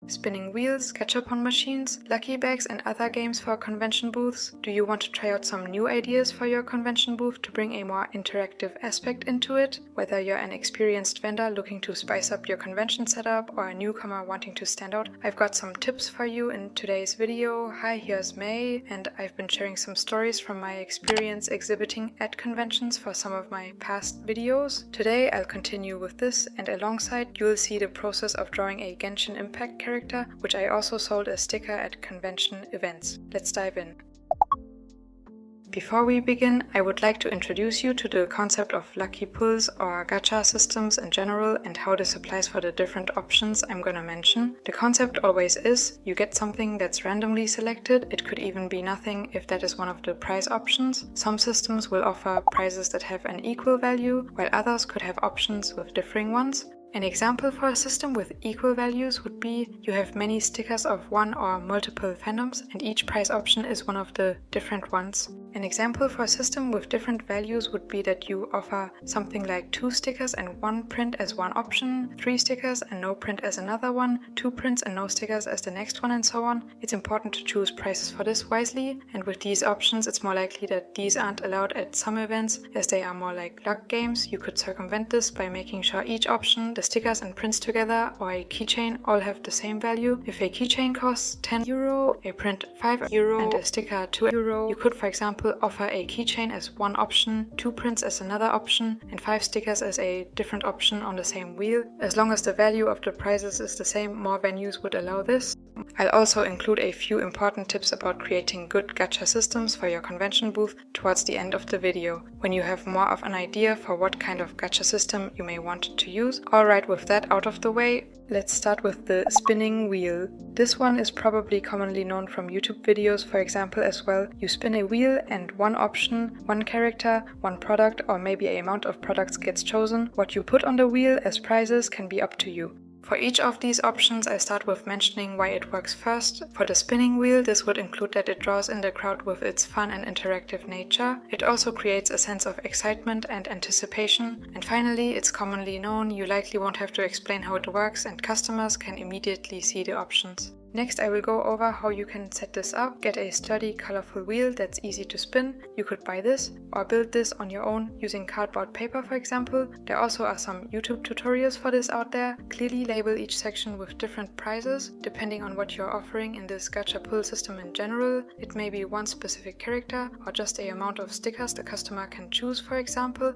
Spinning wheels, gachapon machines, lucky bags and other games for convention booths? Do you want to try out some new ideas for your convention booth to bring a more interactive aspect into it? Whether you're an experienced vendor looking to spice up your convention setup or a newcomer wanting to stand out, I've got some tips for you in today's video. Hi, here's May, and I've been sharing some stories from my experience exhibiting at conventions for some of my past videos. Today I'll continue with this, and alongside you'll see the process of drawing a Genshin Impact character, which I also sold as sticker at convention events. Let's dive in. Before we begin, I would like to introduce you to the concept of lucky pulls or gacha systems in general and how this applies for the different options I'm gonna mention. The concept always is, you get something that's randomly selected. It could even be nothing if that is one of the prize options. Some systems will offer prizes that have an equal value, while others could have options with differing ones. An example for a system with equal values would be you have many stickers of one or multiple fandoms and each prize option is one of the different ones. An example for a system with different values would be that you offer something like 2 stickers and 1 print as one option, 3 stickers and no print as another one, 2 prints and no stickers as the next one, and so on. It's important to choose prizes for this wisely, and with these options it's more likely that these aren't allowed at some events as they are more like luck games. You could circumvent this by making sure each option, the stickers and prints together, or a keychain all have the same value. If a keychain costs €10, a print €5 and a sticker €2, you could for example offer a keychain as one option, 2 prints as another option, and 5 stickers as a different option on the same wheel. As long as the value of the prizes is the same, more venues would allow this. I'll also include a few important tips about creating good gacha systems for your convention booth towards the end of the video, when you have more of an idea for what kind of gacha system you may want to use. Alright, with that out of the way, let's start with the spinning wheel. This one is probably commonly known from YouTube videos, for example, as well. You spin a wheel and one option, one character, one product, or maybe a amount of products gets chosen. What you put on the wheel as prizes can be up to you. For each of these options, I start with mentioning why it works first. For the spinning wheel, this would include that it draws in the crowd with its fun and interactive nature. It also creates a sense of excitement and anticipation. And finally, it's commonly known, you likely won't have to explain how it works and customers can immediately see the options. Next, I will go over how you can set this up. Get a sturdy, colorful wheel that's easy to spin. You could buy this or build this on your own using cardboard paper, for example. There also are some YouTube tutorials for this out there. Clearly label each section with different prizes, depending on what you're offering in this gacha pull system in general. It may be one specific character or just a amount of stickers the customer can choose, for example.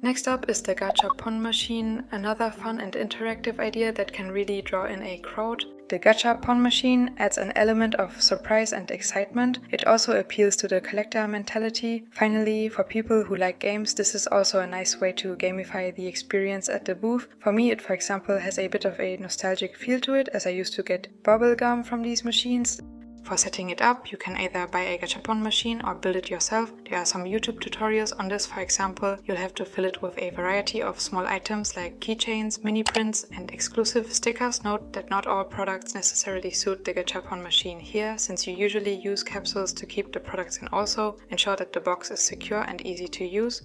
Next up is the gachapon machine, another fun and interactive idea that can really draw in a crowd. The gachapon machine adds an element of surprise and excitement. It also appeals to the collector mentality. Finally, for people who like games, this is also a nice way to gamify the experience at the booth. For me, it for example has a bit of a nostalgic feel to it, as I used to get bubblegum from these machines. For setting it up, you can either buy a gachapon machine or build it yourself. There are some YouTube tutorials on this. For example, you'll have to fill it with a variety of small items like keychains, mini prints and exclusive stickers. Note that not all products necessarily suit the gachapon machine here, since you usually use capsules to keep the products in. Also ensure that the box is secure and easy to use.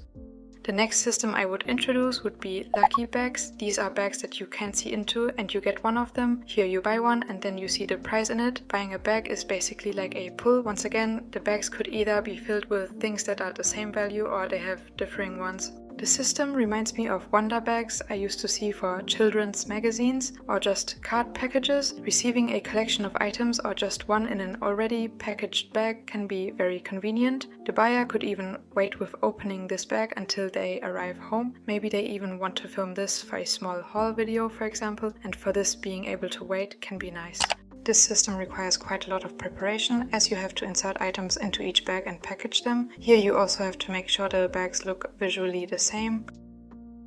The next system I would introduce would be lucky bags. These are bags that you can see into and you get one of them. Here you buy one and then you see the prize in it. Buying a bag is basically like a pull. Once again, the bags could either be filled with things that are the same value or they have differing ones. The system reminds me of wonder bags I used to see for children's magazines or just card packages. Receiving a collection of items or just one in an already packaged bag can be very convenient. The buyer could even wait with opening this bag until they arrive home. Maybe they even want to film this for a small haul video, for example, and for this being able to wait can be nice. This system requires quite a lot of preparation, as you have to insert items into each bag and package them. Here you also have to make sure the bags look visually the same.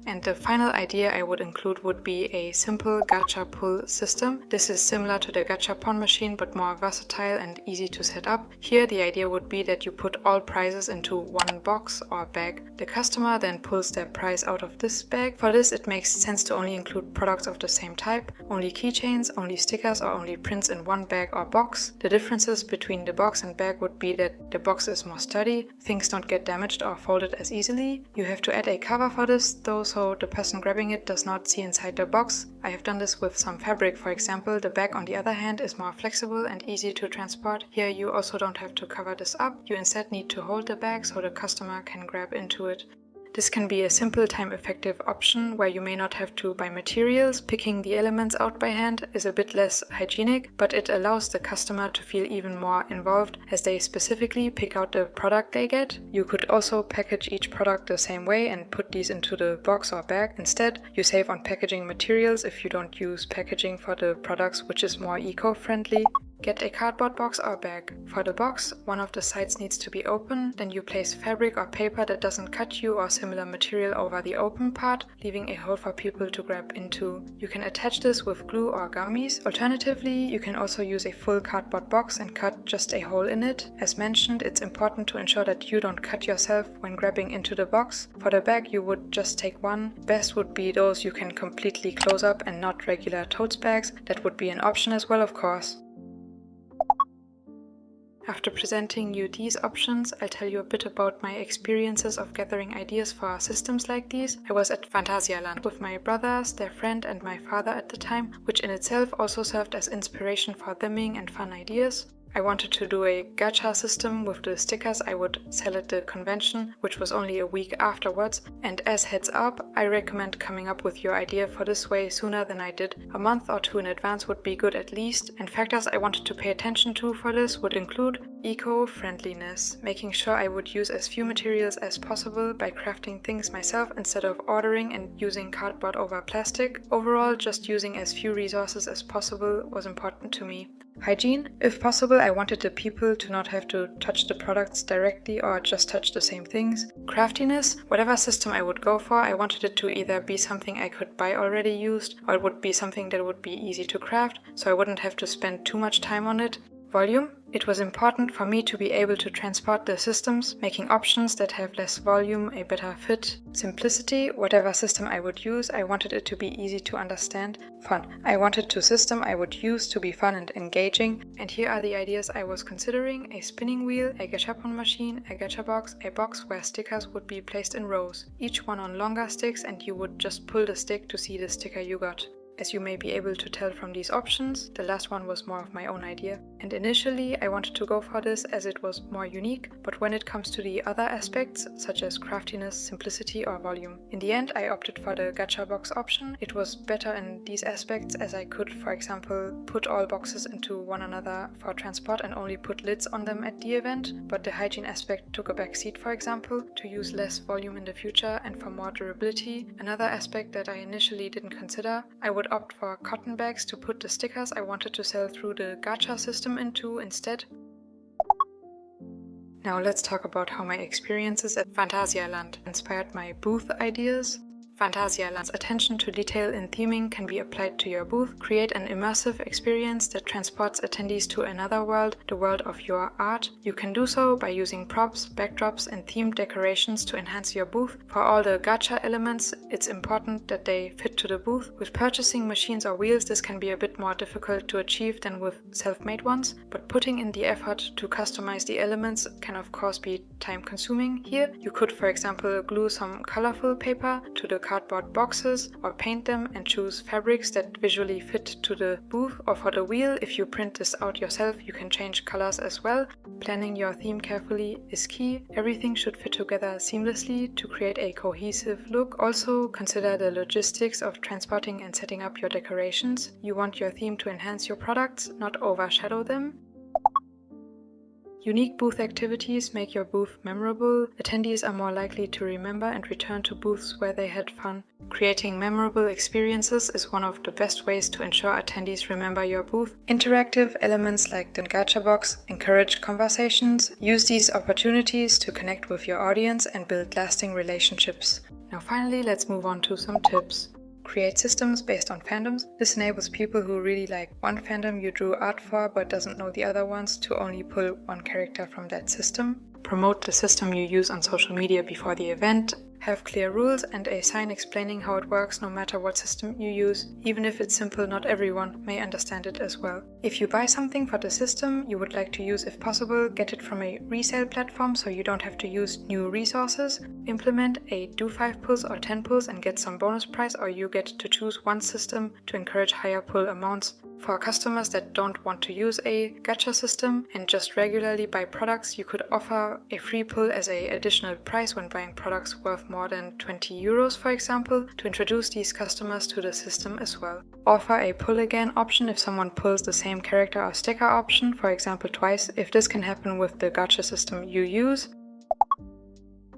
And the final idea I would include would be a simple gacha pull system. This is similar to the gachapon machine but more versatile and easy to set up. Here the idea would be that you put all prizes into one box or bag. The customer then pulls their prize out of this bag. For this it makes sense to only include products of the same type, only keychains, only stickers or only prints in one bag or box. The differences between the box and bag would be that the box is more sturdy, things don't get damaged or folded as easily. You have to add a cover for this though, so so the person grabbing it does not see inside the box. I have done this with some fabric, for example. The bag, on the other hand, is more flexible and easy to transport. Here you also don't have to cover this up. You instead need to hold the bag so the customer can grab into it. This can be a simple, time-effective option where you may not have to buy materials. Picking the elements out by hand is a bit less hygienic, but it allows the customer to feel even more involved as they specifically pick out the product they get. You could also package each product the same way and put these into the box or bag. Instead, you save on packaging materials if you don't use packaging for the products, which is more eco-friendly. Get a cardboard box or bag. For the box, one of the sides needs to be open, then you place fabric or paper that doesn't cut you or similar material over the open part, leaving a hole for people to grab into. You can attach this with glue or gummies. Alternatively, you can also use a full cardboard box and cut just a hole in it. As mentioned, it's important to ensure that you don't cut yourself when grabbing into the box. For the bag, you would just take one. Best would be those you can completely close up and not regular tote bags. That would be an option as well, of course. After presenting you these options, I'll tell you a bit about my experiences of gathering ideas for systems like these. I was at Phantasialand with my brothers, their friend and my father at the time, which in itself also served as inspiration for theming and fun ideas. I wanted to do a gacha system with the stickers I would sell at the convention, which was only a week afterwards, and as heads up, I recommend coming up with your idea for this way sooner than I did. A month or two in advance would be good at least, and factors I wanted to pay attention to for this would include eco-friendliness, making sure I would use as few materials as possible by crafting things myself instead of ordering and using cardboard over plastic. Overall, just using as few resources as possible was important to me. Hygiene. If possible, I wanted the people to not have to touch the products directly or just touch the same things. Craftiness. Whatever system I would go for, I wanted it to either be something I could buy already used, or it would be something that would be easy to craft, so I wouldn't have to spend too much time on it. Volume. It was important for me to be able to transport the systems, making options that have less volume a better fit. Simplicity. Whatever system I would use, I wanted it to be easy to understand. Fun. I wanted the system I would use to be fun and engaging. And here are the ideas I was considering: a spinning wheel, a gachapon machine, a gacha box, a box where stickers would be placed in rows, each one on longer sticks, and you would just pull the stick to see the sticker you got. As you may be able to tell from these options, the last one was more of my own idea. And initially I wanted to go for this as it was more unique, but when it comes to the other aspects, such as craftiness, simplicity or volume, in the end I opted for the gacha box option. It was better in these aspects as I could, for example, put all boxes into one another for transport and only put lids on them at the event, but the hygiene aspect took a backseat, for example, to use less volume in the future and for more durability. Another aspect that I initially didn't consider, I would opt for cotton bags to put the stickers I wanted to sell through the gacha system into instead. Now let's talk about how my experiences at Phantasialand inspired my booth ideas. Phantasialand's attention to detail in theming can be applied to your booth. Create an immersive experience that transports attendees to another world, the world of your art. You can do so by using props, backdrops, and themed decorations to enhance your booth. For all the gacha elements, it's important that they fit to the booth. With purchasing machines or wheels, this can be a bit more difficult to achieve than with self-made ones, but putting in the effort to customize the elements can of course be time-consuming. Here, you could, for example, glue some colorful paper to the cardboard boxes or paint them and choose fabrics that visually fit to the booth. Or for the wheel, if you print this out yourself, you can change colors as well. Planning your theme carefully is key. Everything should fit together seamlessly to create a cohesive look. Also, consider the logistics of transporting and setting up your decorations. You want your theme to enhance your products, not overshadow them. Unique booth activities make your booth memorable. Attendees are more likely to remember and return to booths where they had fun. Creating memorable experiences is one of the best ways to ensure attendees remember your booth. Interactive elements like the gacha box encourage conversations. Use these opportunities to connect with your audience and build lasting relationships. Now finally, let's move on to some tips. Create systems based on fandoms. This enables people who really like one fandom you drew art for but doesn't know the other ones to only pull one character from that system. Promote the system you use on social media before the event. have clear rules and a sign explaining how it works no matter what system you use. Even if it's simple, not everyone may understand it as well. If you buy something for the system you would like to use, if possible, get it from a resale platform so you don't have to use new resources. Implement a do 5 pulls or 10 pulls and get some bonus price, or you get to choose one system to encourage higher pull amounts. For customers that don't want to use a gacha system and just regularly buy products, you could offer a free pull as an additional price when buying products worth more than 20 euros, for example, to introduce these customers to the system as well. Offer a pull again option if someone pulls the same character or sticker option, for example twice, if this can happen with the gacha system you use.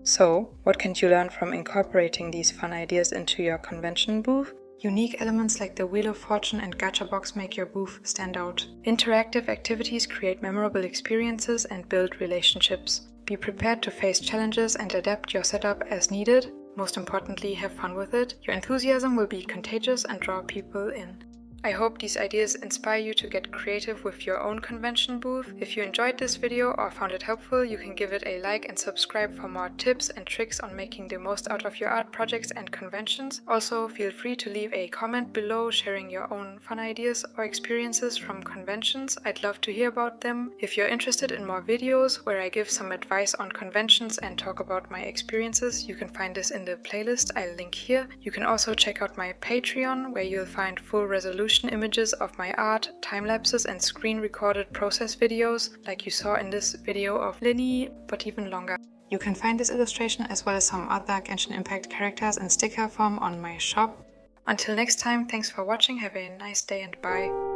So, what can you learn from incorporating these fun ideas into your convention booth? Unique elements like the Wheel of Fortune and Gacha Box make your booth stand out. Interactive activities create memorable experiences and build relationships. Be prepared to face challenges and adapt your setup as needed. Most importantly, have fun with it. Your enthusiasm will be contagious and draw people in. I hope these ideas inspire you to get creative with your own convention booth. If you enjoyed this video or found it helpful, you can give it a like and subscribe for more tips and tricks on making the most out of your art projects and conventions. Also, feel free to leave a comment below sharing your own fun ideas or experiences from conventions. I'd love to hear about them. If you're interested in more videos where I give some advice on conventions and talk about my experiences, you can find this in the playlist I'll link here. You can also check out my Patreon, where you'll find full resolution images of my art, time lapses and screen recorded process videos like you saw in this video of Linny, but even longer. You can find this illustration as well as some other Genshin Impact characters in sticker form on my shop. Until next time, thanks for watching, have a nice day and bye.